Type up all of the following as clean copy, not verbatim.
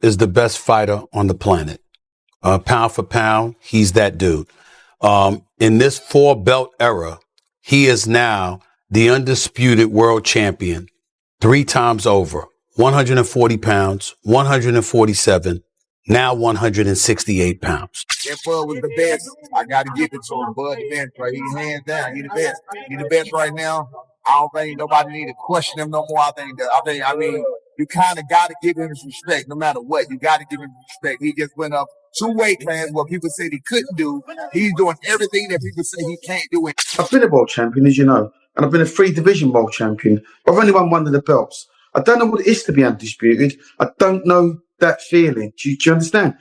is the best fighter on the planet. Pound for pound, he's that dude. In this 4-belt era, he is now the undisputed world champion 3 times over. 140 pounds, 147, now 168 pounds. That Bud was the best. I got to give it to him. Bud the best, right? He's hands down. He's the best. He's the best right now. I don't think nobody need to question him no more. I mean, you kind of got to give him his respect no matter what. You got to give him respect. He just went up 2 weight classes what people said he couldn't do. He's doing everything that people say he can't do. I've been a world champion, as you know, and I've been a 3-division world champion. I've only won one of the belts. I don't know what it is to be undisputed. I don't know that feeling. Do you understand?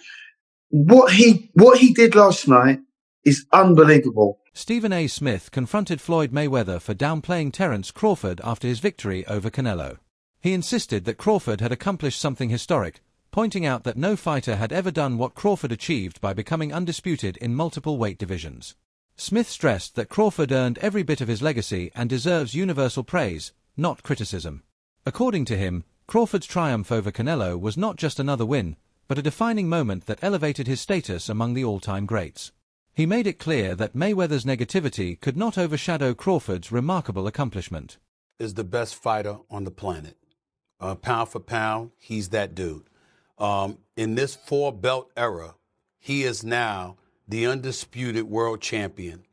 What he did last night is unbelievable. Stephen A. Smith confronted Floyd Mayweather for downplaying Terence Crawford after his victory over Canelo. He insisted that Crawford had accomplished something historic, pointing out that no fighter had ever done what Crawford achieved by becoming undisputed in multiple weight divisions. Smith stressed that Crawford earned every bit of his legacy and deserves universal praise, not criticism. According to him, Crawford's triumph over Canelo was not just another win, but a defining moment that elevated his status among the all-time greats. He made it clear that Mayweather's negativity could not overshadow Crawford's remarkable accomplishment. Is the best fighter on the planet. Pound for pound, he's that dude. In this 4-belt era, he is now the undisputed world champion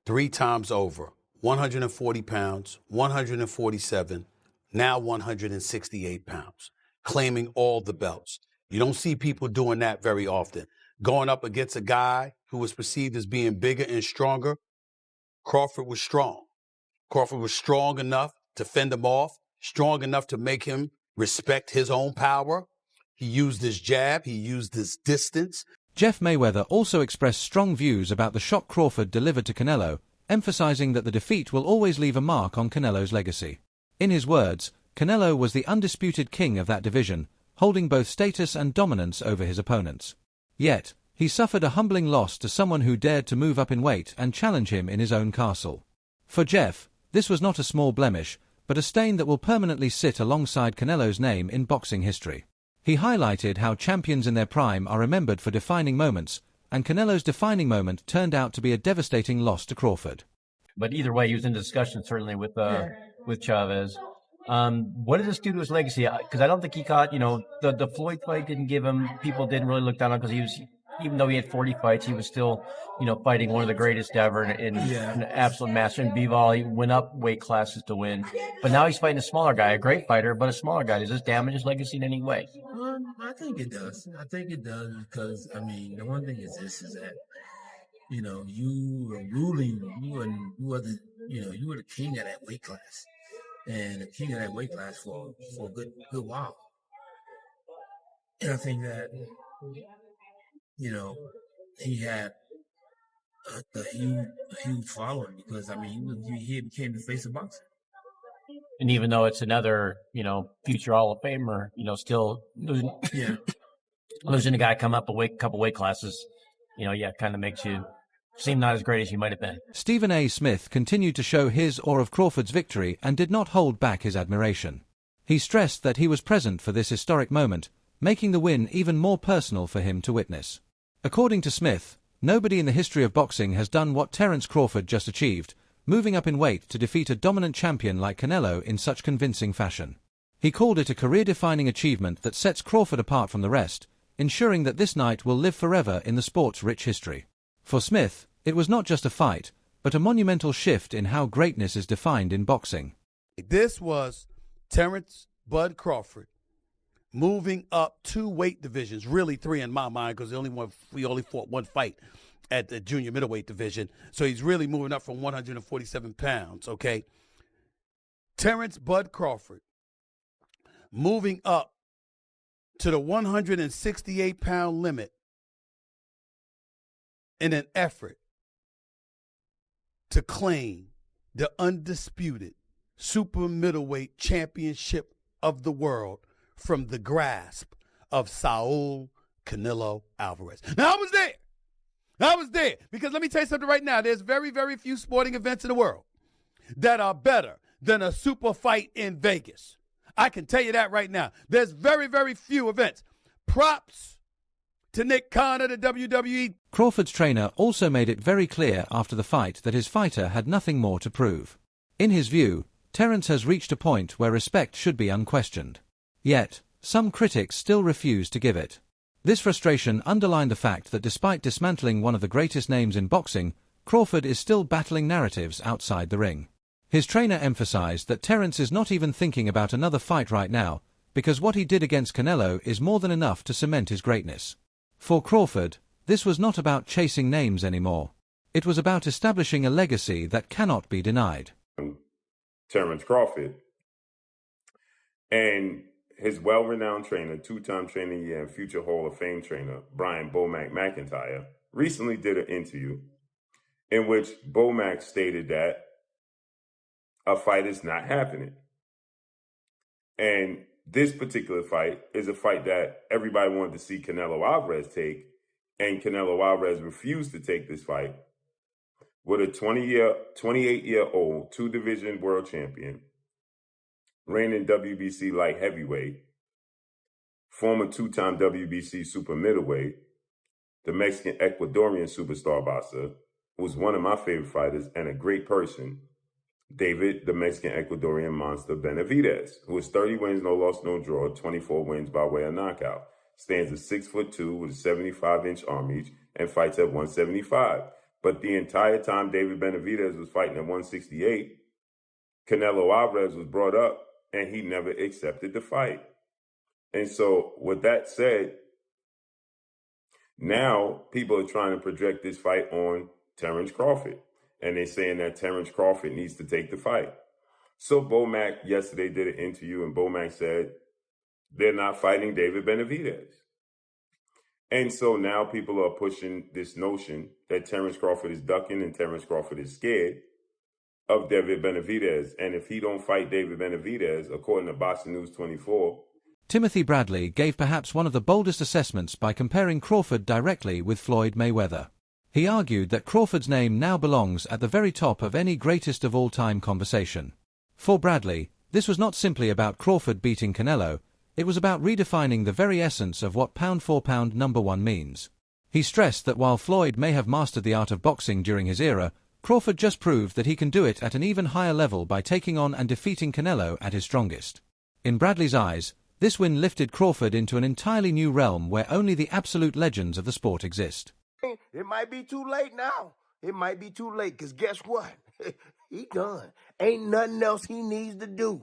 3 times over. 140 pounds, 147, now 168 pounds, claiming all the belts. You don't see people doing that very often. Going up against a guy who was perceived as being bigger and stronger, Crawford was strong. Crawford was strong enough to fend him off, strong enough to make him respect his own power. He used his jab, he used his distance. Jeff Mayweather also expressed strong views about the shock Crawford delivered to Canelo, emphasizing that the defeat will always leave a mark on Canelo's legacy. In his words, Canelo was the undisputed king of that division, holding both status and dominance over his opponents. Yet, he suffered a humbling loss to someone who dared to move up in weight and challenge him in his own castle. For Jeff, this was not a small blemish, but a stain that will permanently sit alongside Canelo's name in boxing history. He highlighted how champions in their prime are remembered for defining moments, and Canelo's defining moment turned out to be a devastating loss to Crawford. But either way, he was in discussion certainly with Chavez. What did this do to his legacy? Because I don't think he caught, the Floyd fight didn't give him, people didn't really look down on him because even though he had 40 fights, he was still, fighting one of the greatest ever and an absolute master. In Bivol, he went up weight classes to win. But now he's fighting a smaller guy, a great fighter, but a smaller guy. Does this damage his legacy in any way? I think it does. I think it does because, the one thing is this, is that, you are ruling, you were the king of that weight class. And the king of that weight class for a good while. And I think that, he had a huge following because, he became the face of boxing. And even though it's another, future Hall of Famer, still losing, losing a guy come up a couple weight classes, kind of makes you seem not as great as you might have been. Stephen A. Smith continued to show his awe of Crawford's victory and did not hold back his admiration. He stressed that he was present for this historic moment, making the win even more personal for him to witness. According to Smith, nobody in the history of boxing has done what Terence Crawford just achieved, moving up in weight to defeat a dominant champion like Canelo in such convincing fashion. He called it a career-defining achievement that sets Crawford apart from the rest, ensuring that this night will live forever in the sport's rich history. For Smith, it was not just a fight, but a monumental shift in how greatness is defined in boxing. This was Terence Bud Crawford moving up 2 weight divisions, really 3 in my mind, because we only fought 1 fight at the junior middleweight division. So he's really moving up from 147 pounds, okay? Terence Bud Crawford moving up to the 168-pound limit in an effort to claim the undisputed super middleweight championship of the world from the grasp of Saul Canelo Alvarez. Now, I was there because let me tell you something right now. There's very, very few sporting events in the world that are better than a super fight in Vegas. I can tell you that right now. There's very, very few events. Props to Nick Khan of the WWE. Crawford's trainer also made it very clear after the fight that his fighter had nothing more to prove. In his view, Terence has reached a point where respect should be unquestioned. Yet, some critics still refuse to give it. This frustration underlined the fact that despite dismantling one of the greatest names in boxing, Crawford is still battling narratives outside the ring. His trainer emphasized that Terence is not even thinking about another fight right now, because what he did against Canelo is more than enough to cement his greatness. For Crawford, this was not about chasing names anymore. It was about establishing a legacy that cannot be denied. Terence Crawford and his well-renowned trainer, two-time trainer of the year and future Hall of Fame trainer, Brian Bomac McIntyre, recently did an interview in which Bomac stated that a fight is not happening. And this particular fight is a fight that everybody wanted to see Canelo Alvarez take, and Canelo Alvarez refused to take this fight with a 28-year-old two-division world champion, reigning WBC light heavyweight, former two-time WBC super middleweight, the Mexican Ecuadorian superstar boxer, who's one of my favorite fighters and a great person, David, the Mexican Ecuadorian monster Benavidez, who has 30 wins, no loss, no draw, 24 wins by way of knockout, stands at 6'2" with a 75-inch arm reach, and fights at 175. But the entire time David Benavidez was fighting at 168, Canelo Alvarez was brought up, and he never accepted the fight. And so, with that said, now people are trying to project this fight on Terence Crawford. And they're saying that Terence Crawford needs to take the fight. So Bomac yesterday did an interview, and Bomac said they're not fighting David Benavidez. And so now people are pushing this notion that Terence Crawford is ducking and Terence Crawford is scared of David Benavidez. And if he don't fight David Benavidez, according to Boxing News 24... Timothy Bradley gave perhaps one of the boldest assessments by comparing Crawford directly with Floyd Mayweather. He argued that Crawford's name now belongs at the very top of any greatest of all-time conversation. For Bradley, this was not simply about Crawford beating Canelo, it was about redefining the very essence of what pound-for-pound number one means. He stressed that while Floyd may have mastered the art of boxing during his era, Crawford just proved that he can do it at an even higher level by taking on and defeating Canelo at his strongest. In Bradley's eyes, this win lifted Crawford into an entirely new realm where only the absolute legends of the sport exist. It might be too late now. It might be too late, because guess what? He done. Ain't nothing else he needs to do.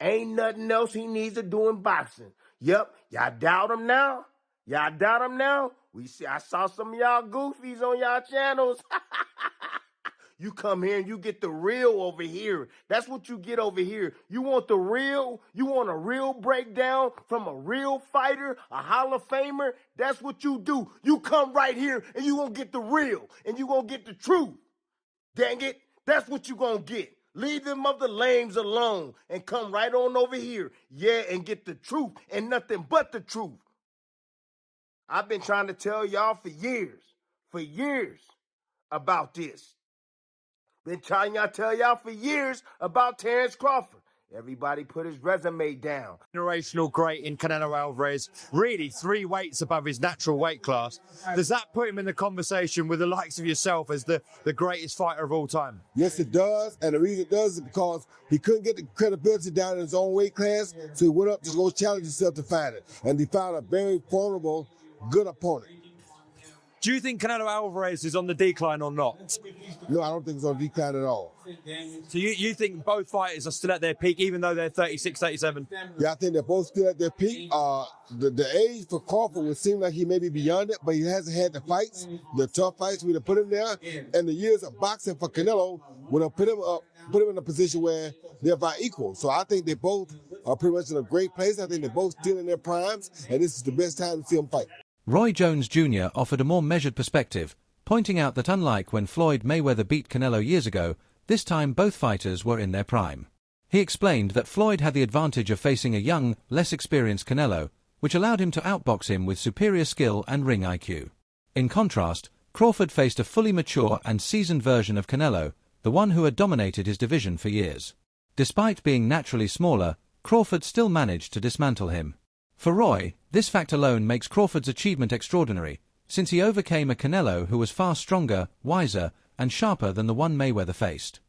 Ain't nothing else he needs to do in boxing. Yep, y'all doubt him now? Y'all doubt him now? I saw some of y'all goofies on y'all channels. You come here and you get the real over here. That's what you get over here. You want the real? You want a real breakdown from a real fighter, a Hall of Famer? That's what you do. You come right here and you gonna get the real and you gonna get the truth. Dang it, that's what you gonna get. Leave them other lames alone and come right on over here. Yeah, and get the truth and nothing but the truth. I've been trying to tell y'all for years about this. Been trying to tell y'all for years about Terence Crawford. Everybody put his resume down. Generational great in Canelo Alvarez, really 3 weights above his natural weight class. Does that put him in the conversation with the likes of yourself as the greatest fighter of all time? Yes, it does. And the reason it does is because he couldn't get the credibility down in his own weight class, so he went up to go challenge himself to find it. And he found a very formidable, good opponent. Do you think Canelo Alvarez is on the decline or not? No, I don't think it's on decline at all. So you think both fighters are still at their peak, even though they're 36, 37? Yeah, I think they're both still at their peak. The age for Crawford would seem like he may be beyond it, but he hasn't had the fights, the tough fights we'd have put him there. And the years of boxing for Canelo would have put him in a position where they're about equal. So I think they both are pretty much in a great place. I think they're both still in their primes, and this is the best time to see them fight. Roy Jones Jr. offered a more measured perspective, pointing out that unlike when Floyd Mayweather beat Canelo years ago, this time both fighters were in their prime. He explained that Floyd had the advantage of facing a young, less experienced Canelo, which allowed him to outbox him with superior skill and ring IQ. In contrast, Crawford faced a fully mature and seasoned version of Canelo, the one who had dominated his division for years. Despite being naturally smaller, Crawford still managed to dismantle him. For Roy, This fact alone makes Crawford's achievement extraordinary, since he overcame a Canelo who was far stronger, wiser, and sharper than the one Mayweather faced.